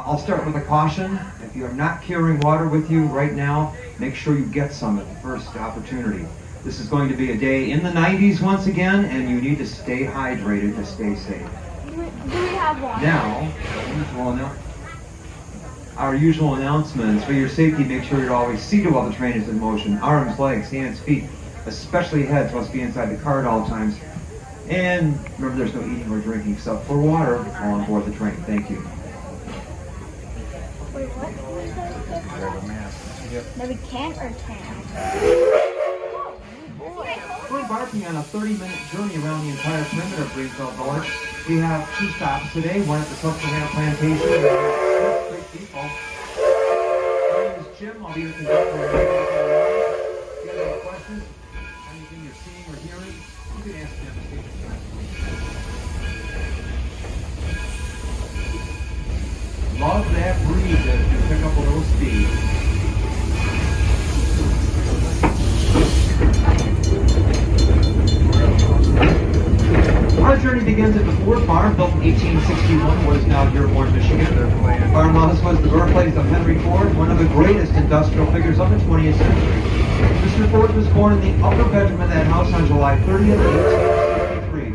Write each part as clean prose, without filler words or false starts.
I'll start with a caution. If you are not carrying water with you right now, make sure you get some at the first opportunity. This is going to be a day in the 90s once again, and you need to stay hydrated to stay safe. Do we have water? Now, our usual announcements. For your safety, make sure you're always seated while the train is in motion. Arms, legs, hands, feet, especially heads, must be inside the car at all times. And remember, there's no eating or drinking except for water while on board the train. Thank you. Wait, what? No, we can't or can? We're embarking on a 30-minute journey around the entire perimeter of Greenfield Village. We have 2 stops today, one at the Susquehanna Plantation, and great people. My name is Jim. I'll be your conductor. If you have any questions, anything you're seeing or hearing, you can ask them. Love that breeze as you pick up a little speed. Our journey begins at the Ford Farm, built in 1861, what is now Dearborn, Michigan. Farmhouse was the birthplace of Henry Ford, one of the greatest industrial figures of the 20th century. Mr. Ford was born in the upper bedroom of that house on July 30th, 1863.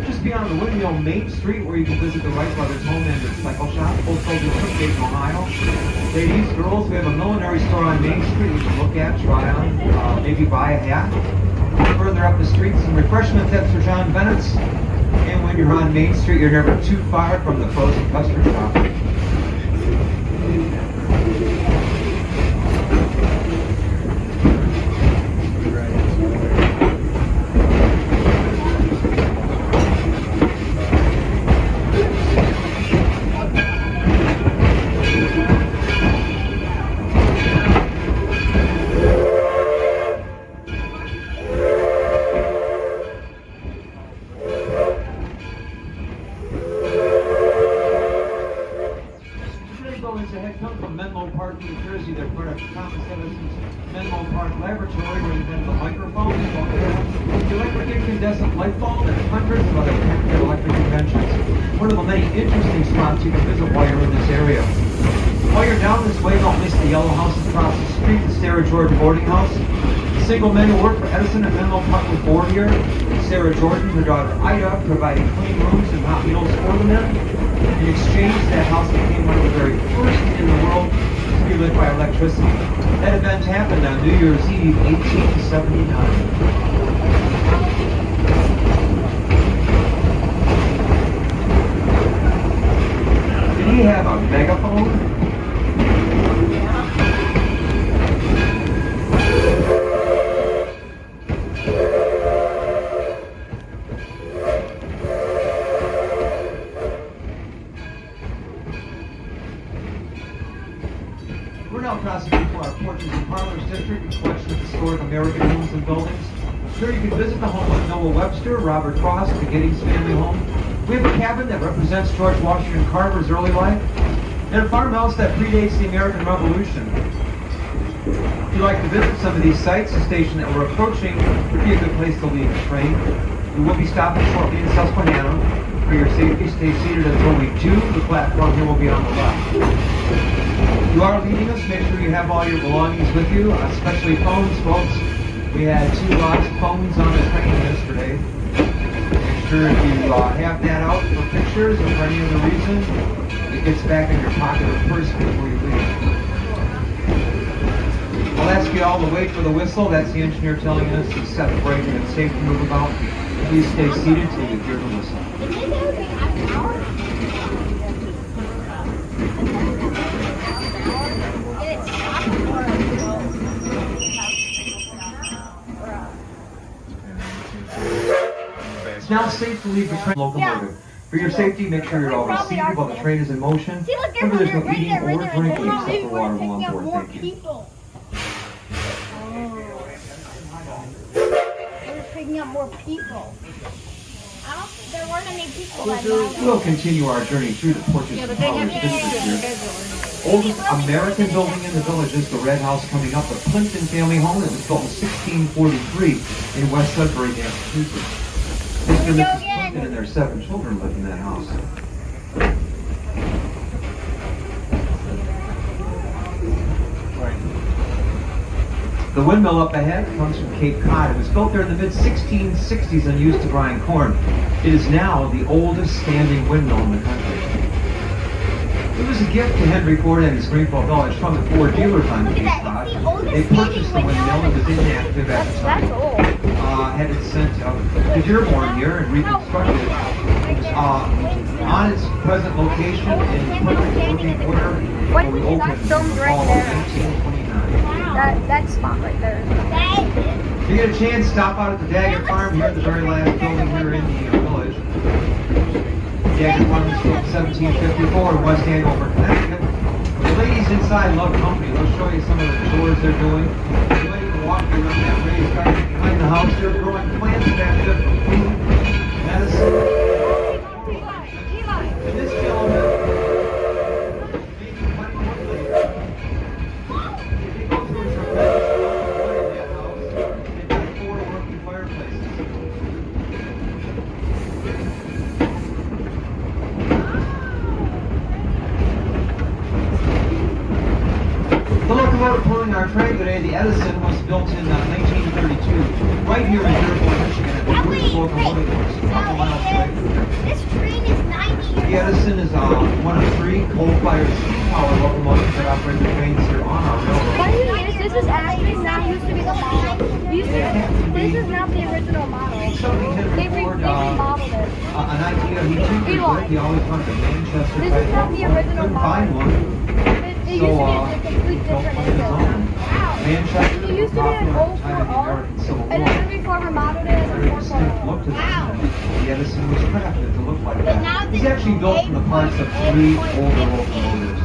Just beyond the Windmill, Main Street, where you can visit the Wright Brothers home and their cycle shop, both sold in Dayton, Ohio. Ladies, girls, we have a millinery store on Main Street you can look at, try on, maybe buy a hat. Further up the street, some refreshments at Sir John Bennett's. And when you're on Main Street, you're never too far from the frozen custard shop. Interesting spots you can visit while you're in this area. While you're down this way, don't miss the yellow house across the street, the Sarah Jordan boarding house. The single men who work for Edison and Industry were born here. Sarah Jordan, her daughter Ida, provided clean rooms and hot meals for the men. In exchange, that house became one of the very first in the world to be lit by electricity. That event happened on New Year's Eve, 1879. Did he have a megaphone? We're now crossing into our Porches and Parlors district, a collection of historic American homes and buildings. Here you can visit the home of Noah Webster, Robert Frost, the Giddings family home. We have a cabin that represents George Washington Carver's early life, and a farmhouse that predates the American Revolution. If you'd like to visit some of these sites, the station that we're approaching would be a good place to leave the train. We will be stopping shortly in Susquehanna. For your safety, stay seated until we do. The platform here will be on the left. If you are leaving us, make sure you have all your belongings with you, especially phones, folks. We had 2 lost phones on the train yesterday. Make sure if you have that out for pictures or for any other reason, it gets back in your pocket or purse before you leave. I'll ask you all to wait for the whistle. That's the engineer telling us to set the brake and it's safe to move about. Please stay seated till you hear the whistle. It's now safe to leave the train locomotive. For your safety, make sure you're always seated while the train is in motion. See, look, Remember, there's no right eating there, right or there, drinking right except for water while on board. more Thank you. people. We're picking up more people. I don't think there weren't any people that night. We'll continue our journey through the Porches and Parlors district here. Oldest American building in the village is the Red House coming up, the Plimpton family home that was built in 1643 in West Sudbury, Massachusetts. Mr. and Mrs. Plimpton and their 7 children lived in that house. The windmill up ahead comes from Cape Cod. It was built there in the mid-1660s and used to grind corn. It is now the oldest standing windmill in the country. It was a gift to Henry Ford and his Greenfield village from the Ford dealers on Cape Cod. They purchased the windmill. It was inactive at the time. That's old. Had it sent to Dearborn here and reconstructed on its present location in perfect working order. What We is opened that filmed right fall of there? 1929. That spot right there. If you get a chance, stop out at the Daggett Farm here, the very last building here in the village. Daggett Farm was built in 1754 in West Andover, Connecticut. The ladies inside love company. They'll show you some of the chores they're doing. You might even walk through that raised garden behind the house. They're growing plants back there for food, medicine. And this gentleman, maybe 20 months later, if you go through a tremendous amount of wood in that house, they've got 4 working fireplaces. The locomotive pulling our train today, the Edison, was built in 1932, right here in Dearborn, Michigan, at the Greenfield locomotive works, a couple miles away from here. This train is 90 The years Edison is one of 3 coal-fired steam power locomotives that operate the trains here on our railroad. Funny thing is, this is actually not used to be the model. This is not the original model. Something They Henry Ford, remodeled it. an idea he tinkered with. He always wanted a Manchester This type is not the locomotive. original Couldn't find model. one. It used to be a complete built different one of his own. engine. Manchester It used to be an popular old at the time of the 4R, American Civil and then War. Henry Ford remodeled it as a Very distinct 4.0. look to this. The Edison was crafted to look like But now that. this He's actually is built from the parts of 3 older locomotives.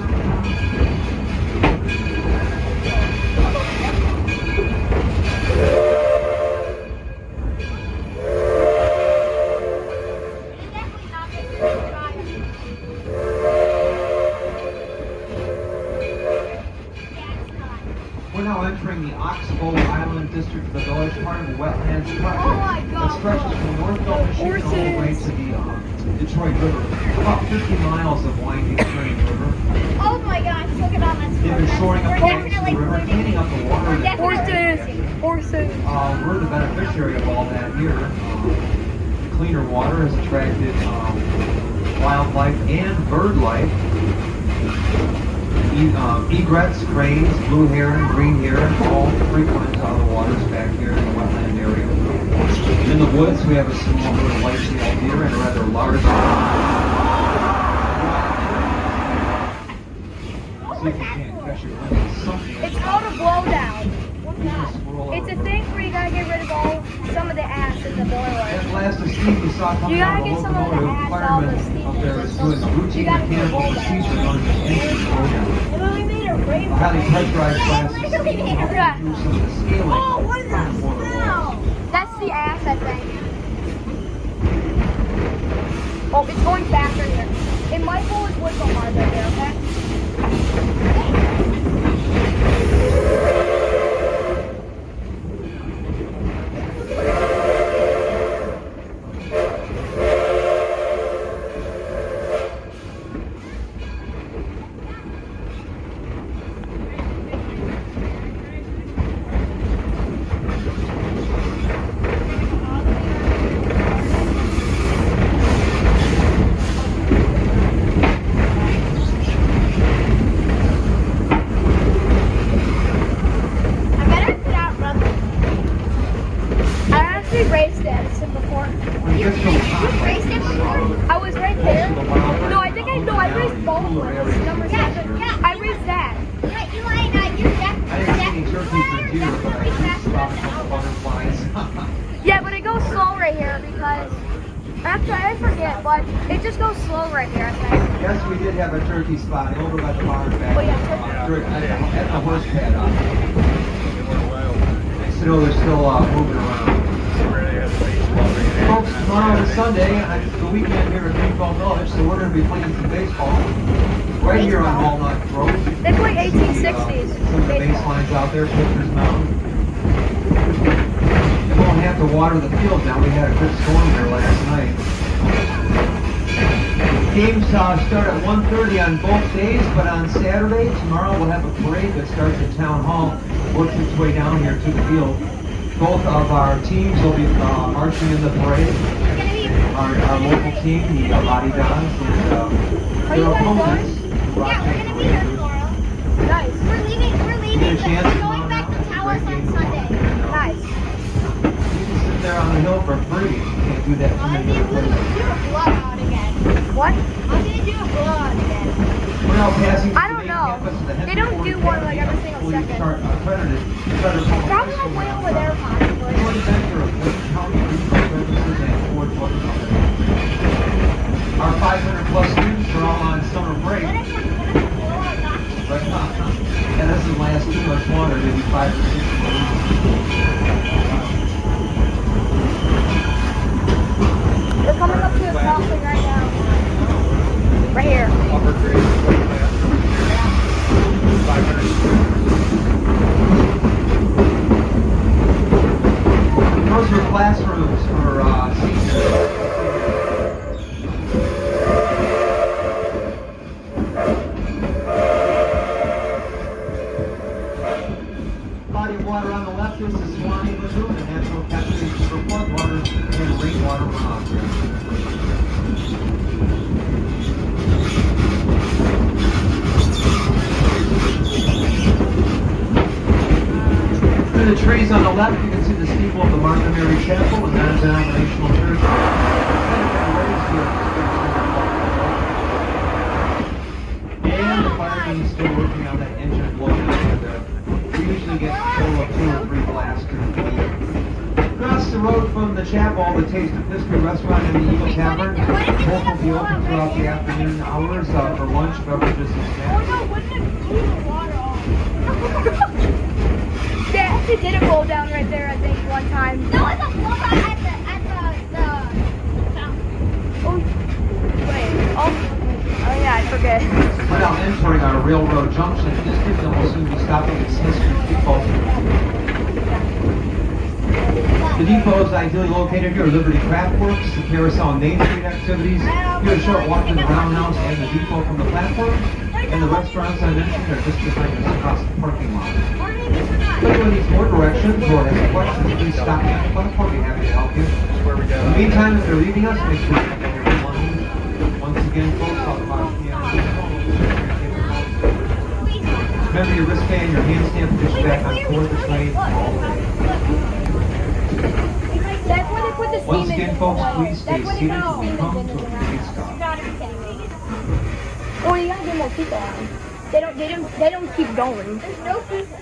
We're now entering the Oxbow Island district of the village, part of the Wetlands project. Oh my God. That stretches from Northville, Michigan, all the way to the Detroit River. About 50 miles of winding turning river. Oh my gosh, look at all that They've been stuff. shoring up We're the banks of definitely the river, cleaning up the water. that- Horses. We're the beneficiary of all that here. The cleaner water has attracted wildlife and bird life. Egrets, cranes, blue heron, green heron, all frequent the waters back here in the wetland area. In the woods, we have a small little white-tailed deer and a rather large. See if you can't catch your limit. Something. It's called a blowdown. It's a thing where you gotta get rid of some of the ash in the boiler. That blast of steam you saw coming You out gotta of the get some of the locomotive, ash, all the firemen steam up there and is stuff. doing a routine You gotta mechanical roll that. procedure known as an engine slowdown. It literally made a rainbow. Highly pressurized Yeah, blast it of literally steam made a helping rainbow. do some of the scaling. Oh, what is that for the smell? walls. That's the ash, I think. Oh, it's going faster here. It might go with whistle hard right there, okay? I better put out rubber. I actually raced Edison before. When it gets so hot, like raced it this, before? I was right there. most of the wildlife No, I think I raced Baldwin number 7. I raced that. I didn't see any turkeys or deer, but I did spot a couple butterflies. Yeah, but it goes slow right here because Actually, I forget, but it just goes slow right here, I think. Yes, we did have a turkey spotting over by the barn back Oh, yeah, at the horse pad. Nice to know they're still moving around. Folks, tomorrow is Sunday, it's the weekend here at Greenfield Village, so we're going to be playing some baseball right here on Walnut Road. They play 1860s. Some of the baselines out there, pitcher's mound. They won't have to water the field now. We had a good storm here last night. Games start at 1:30 on both days, but on Saturday, tomorrow, we'll have a parade that starts at Town Hall, works its way down here to the field. Both of our teams will be marching in the parade. Our local team, the Lottie Dons, and their opponents. Yeah, we're gonna be here tomorrow. Nice. We're leaving. You get a chance We're tomorrow going back now? to Tawas on Sunday. Nice. You can sit there on the hill for free. You can't do that too I'm many gonna other do places. a blowout again. What? I'm gonna do a blowout again. We're now passing I don't know. They don't do one like every single second. Accredited. Probably like way over there, possibly. Ford Center of Wayne County Research Services and Ford Motor Company. Our 500 plus students are all on summer break. What if we're gonna blow our doctors? But that doesn't last too much longer, maybe 5 or 6 more weeks. We're coming up to a crossing right now. Right here. Upper grade, 500 Those are classrooms for seniors. Body of water on the left is the Swanee Lagoon, a natural catch basin for floodwater and rainwater runoff. Through the trees on the left, you can see the steeple of the Martha Mary Chapel, a non-denominational church. And the firemen is still working on that engine blowing. We usually get a total of 2 or 3 blasts during the week. Across the road from the chapel, the Taste of History restaurant and the Eagle Tavern. Both will be open throughout the afternoon hours for lunch, beverages, and snacks. Oh no, wouldn't it blew the water off? They actually did a roll down right there, I think, one time. No, it's a blowout at the fountain. Oh, wait. Oh yeah, I forget. We're now entering our railroad junction district and we'll soon be stopping at History Depot. The depot is ideally located here at Liberty Craft Works, the Carousel and Main Street activities. Here's a short walk to the Roundhouse and the depot from the platform. And the restaurants I mentioned are just behind us across the parking lot. If anyone needs more directions or has questions, please stop me at the platform. We'll be happy to help you. In the meantime, if they're leaving us, make sure you get your belongings. Once again, folks, I'll caution you. Remember your wristband, your hand stamp, push back on toward the train all the way. That's when they put the Once steam again, engine folks, in. please stay That's when seated they as put we the come steam to a engine complete in. stop. Oh, you gotta get more people on. They don't keep going. There's no people.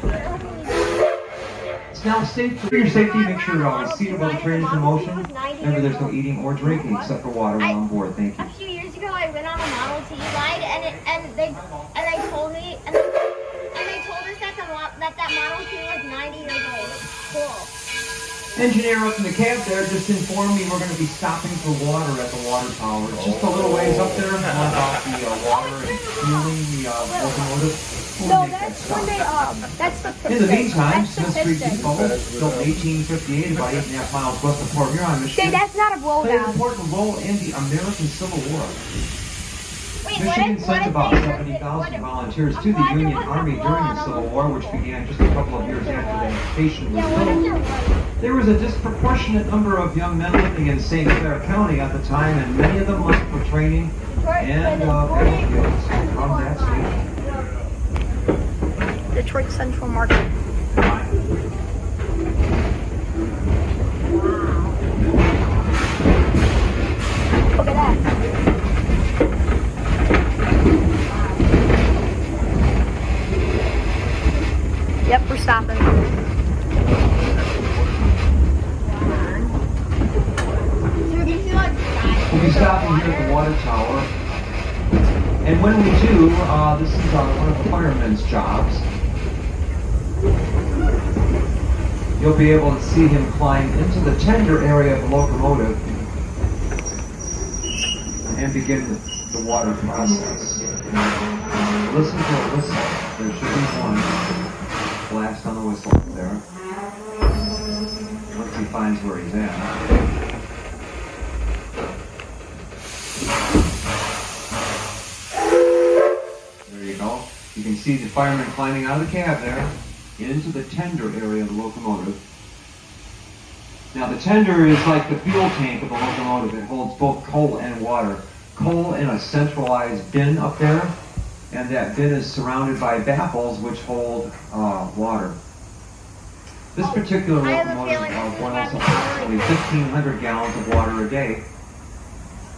It's now safe for your safety. Make sure you're always seated while the train is in motion. Remember, there's no eating or drinking except for water while on board. Thank you. A few years ago, I went on a Model T ride, and they told me that that Model T was 90 years old. Cool. Engineer up in the cab there just informed me we're going to be stopping for water at the water tower. It's just a little ways up there. More about the water and fueling the locomotive. We'll No, make that that's stop. when they that's the In the meantime, that's the Smith Street piston. Depot, built in 1858, about 8.5 miles west of Port Huron, Okay, Michigan, that's not a blow played an down. important role in the American Civil War. Wait, Michigan what sent if about they 70,000 volunteers to the Union Army during the Civil War, which began just a couple of years after the station was Yeah, what if built. they're white? There was a disproportionate number of young men living in St. Clair County at the time, and many of them left for training and battlefields from that station. Detroit Central Market. Look at that. Yep, we're stopping. So these are like giant. water tower. And when we do, this is one of the firemen's jobs. You'll be able to see him climb into the tender area of the locomotive and begin the water process. Listen to a whistle. There should be one. Blast on the whistle there. Once he finds where he's at. There you go. You can see the fireman climbing out of the cab there into the tender area of the locomotive. Now the tender is like the fuel tank of the locomotive. It holds both coal and water. Coal in a centralized bin up there, and that bin is surrounded by baffles which hold water. This particular locomotive boils approximately 1,500 gallons of water a day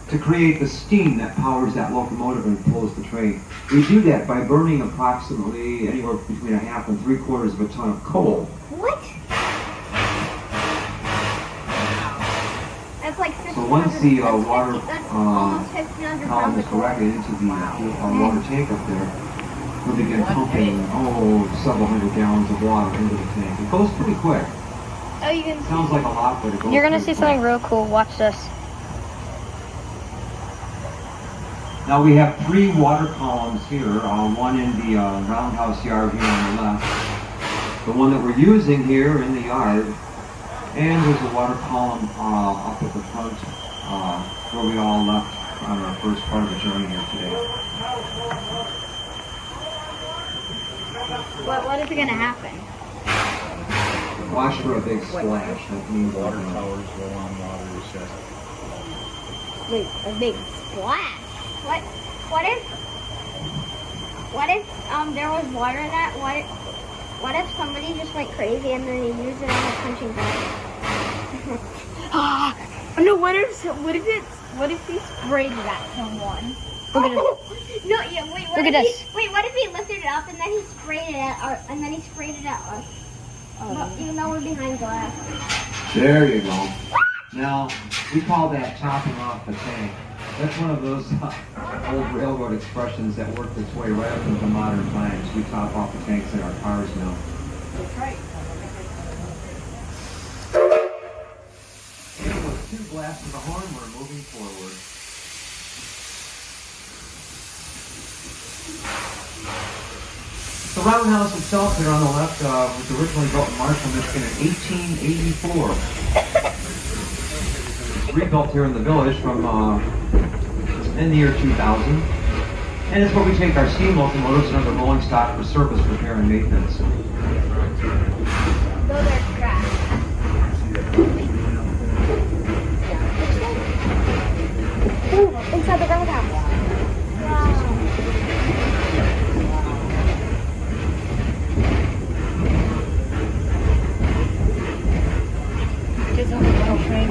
to create the steam that powers that locomotive and pulls the train. We do that by burning approximately anywhere between 1/2 and 3/4 of a ton of coal. What? That's like 1,500. So once the water that's almost 1,500 column pounds is of coal. directed into the water tank up there, we'll begin pumping, several hundred gallons of water into the tank. It goes pretty quick. Oh, you can. Sounds like a lot, but it goes You're gonna see pretty quick. something real cool. Watch this. Now we have 3 water columns here, one in the Roundhouse yard here on the left, the one that we're using here in the yard, and there's a water column up at the front where we all left on our first part of the journey here today. What is gonna happen? Watch for a big splash. That means Water towers roll on water, it says. Wait, a big Splash. What if there was water in that? What if somebody just went crazy and then they used it on a punching bag? No, what if he sprayed it at someone? Look at this. No, yeah. Wait. What Look if at he, this. Wait, what if he lifted it up and then he sprayed it at us? Well, even though we're behind glass. There you go. Now, we call that chopping off the tank. That's one of those old railroad expressions that worked its way right up into modern times. We top off the tanks in our cars now. That's right. And with 2 blasts of the horn, we're moving forward. The Roundhouse itself here on the left was originally built in Marshall, Michigan in 1884. It's rebuilt here in the village from in the year 2000. And it's where we take our steam locomotives and other rolling stock for service, repair, and maintenance. Those are crap. Ooh, inside the roundhouse. There's only one train.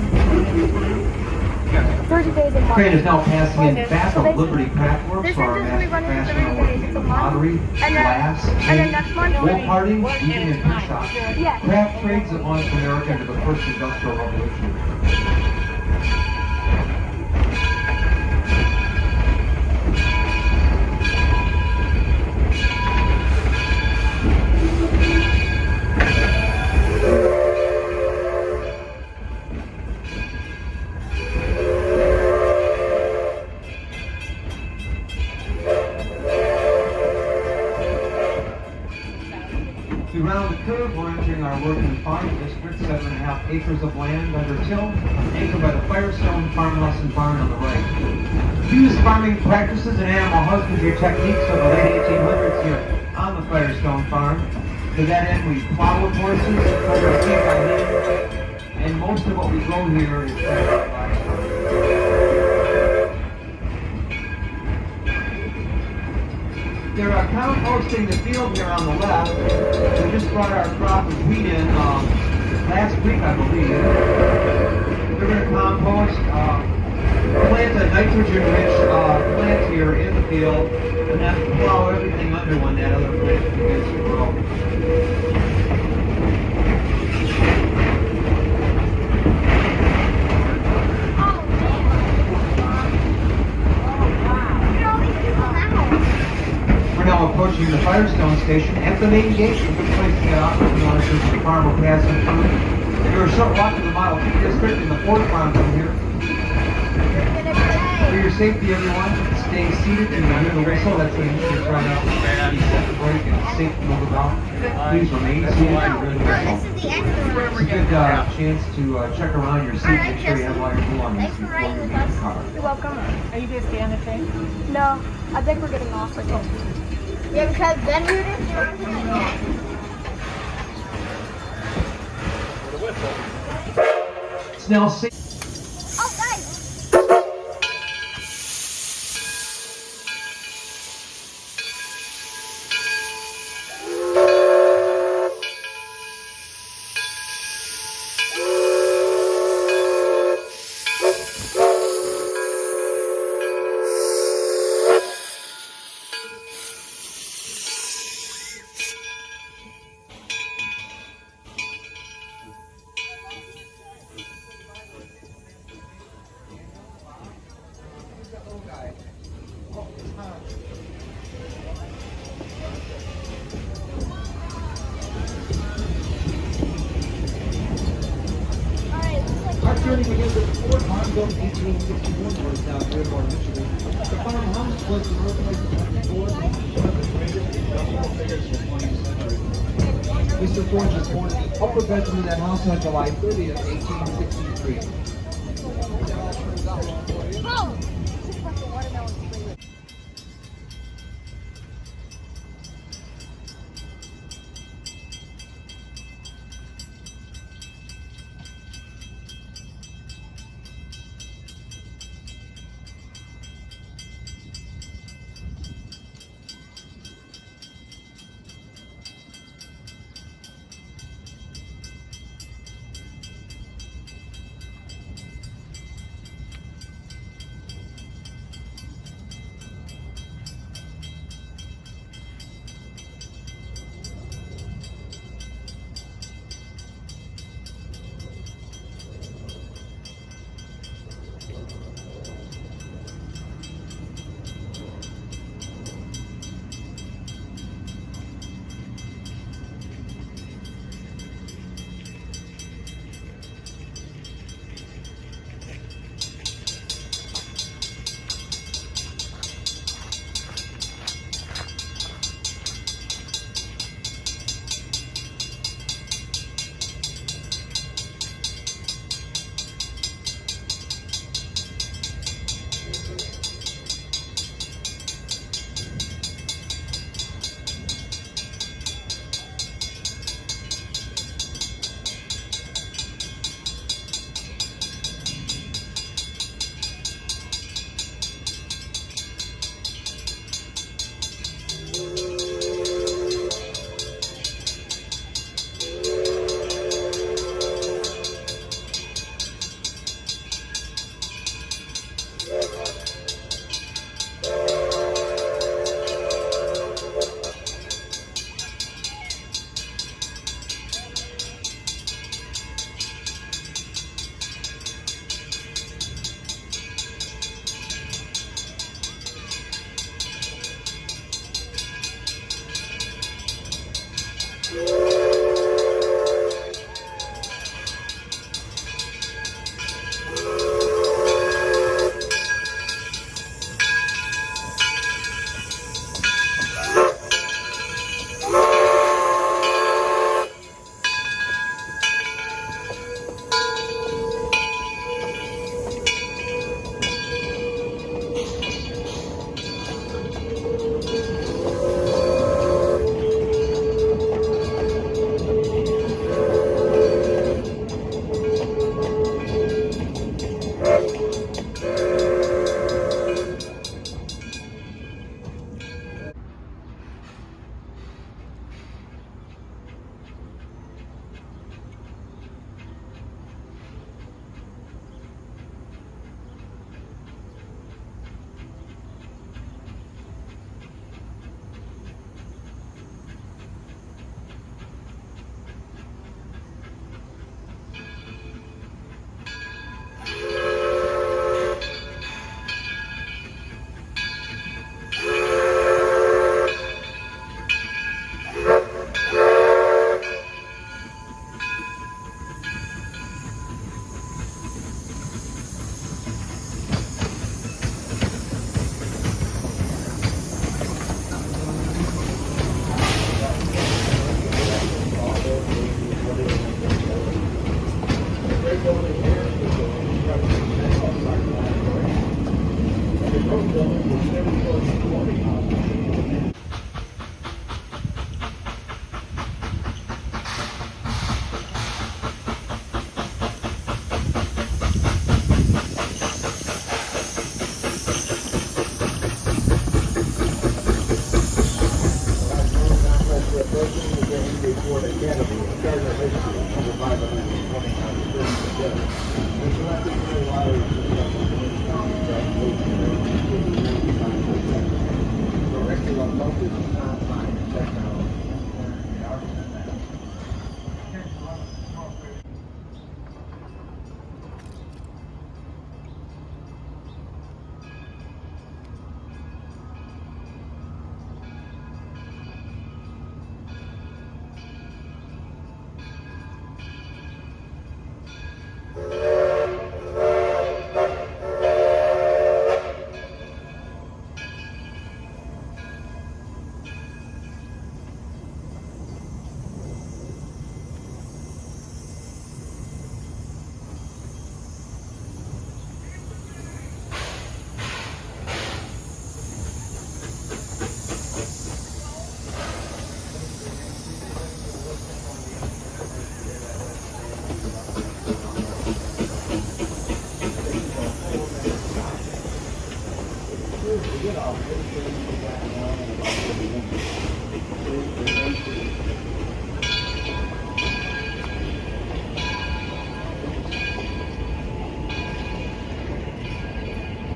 30 days in Train is now passing in Okay. back So of basically, Liberty Craftworks this for our is just gonna be running for 30 days. working It's a with month. pottery, And then- glass, and then next month, wool parting, work weaving, and print shop. Yeah. Craft trades that launched America into the first industrial revolution. To round the curve, we're entering our working farm district, 7.5 acres of land under till, anchored by the Firestone farmhouse and barn on the right. Used farming practices and animal husbandry techniques of the late 1800s here on the Firestone farm. To that end, we plow with horses, cut our seed by hand, and most of what we grow here is livestock. They're composting the field here on the left. We just brought our crop of wheat in last week, I believe. We're going to compost, plant a nitrogen-rich plant here in the field, and then plow everything under when that other plant begins to grow. station at the main gate. A good place to get off if you want to visit the farm or passing through. You're a short walk to the Model T District in the fourth farm from here. For your safety, everyone, stay seated and hear the whistle. That's when you should run out. You set the brake and it's safe to move about. Please remain seated and hear the whistle. This is the end of the road. It's a good chance to check around your seat, make sure you have all your belongings Thanks for before riding you with leave the us. car. You're welcome. Are you gonna stay on the train? No, I think we're getting off right now. Yeah, because then we would have to run like that. It's now 6. Oh, guys. Our journey begins at Fort Farm built in 1861 was down Dearborn, Michigan. The farmhouse was the birthplace of Henry Ford, one of the greatest industrial figures of the 20th century. Mr. Ford was born in the upper bedroom of that house on July 30th, 1863. building here is the construction of outside laboratory. And the road building is very close to the loading house.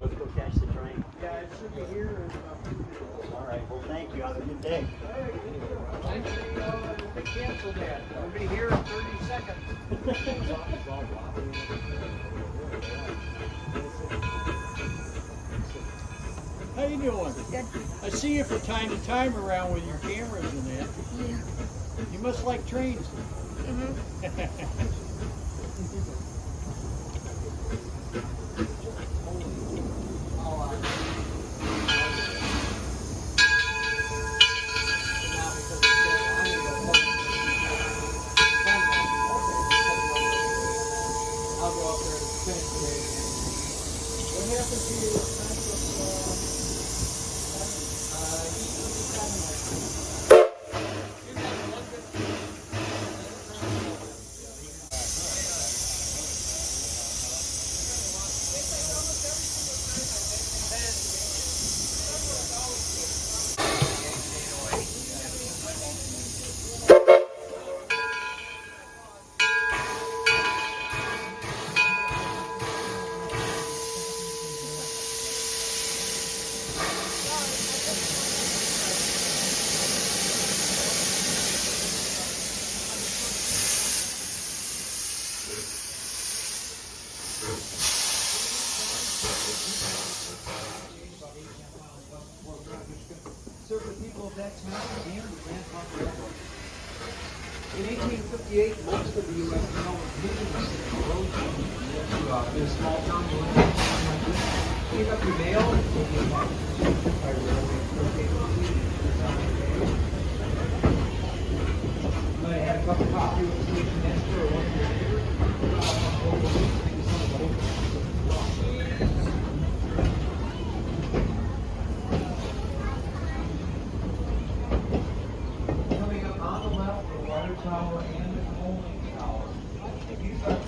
Let's go catch the train. Yeah, it should be here. All right, well, thank you. Have a good day. They canceled that. We'll be here in 30 seconds. How you doing? Good. I see you from time to time around with your cameras and that. Yeah. You must like trains. I'll go up there and finish today. What happened to you? Served the people of that town and the Grand Trunk Railroad. In 1858, most of the U.S. mail was indigenous erosion to this small town. Pick up your mail and take it back by railway. I had a cup of coffee with the station master or one of your neighbors. Maybe some of the local. Coming up on the left, the water tower and the coaling tower. These are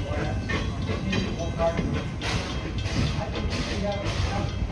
glass. Whole garden. I think we have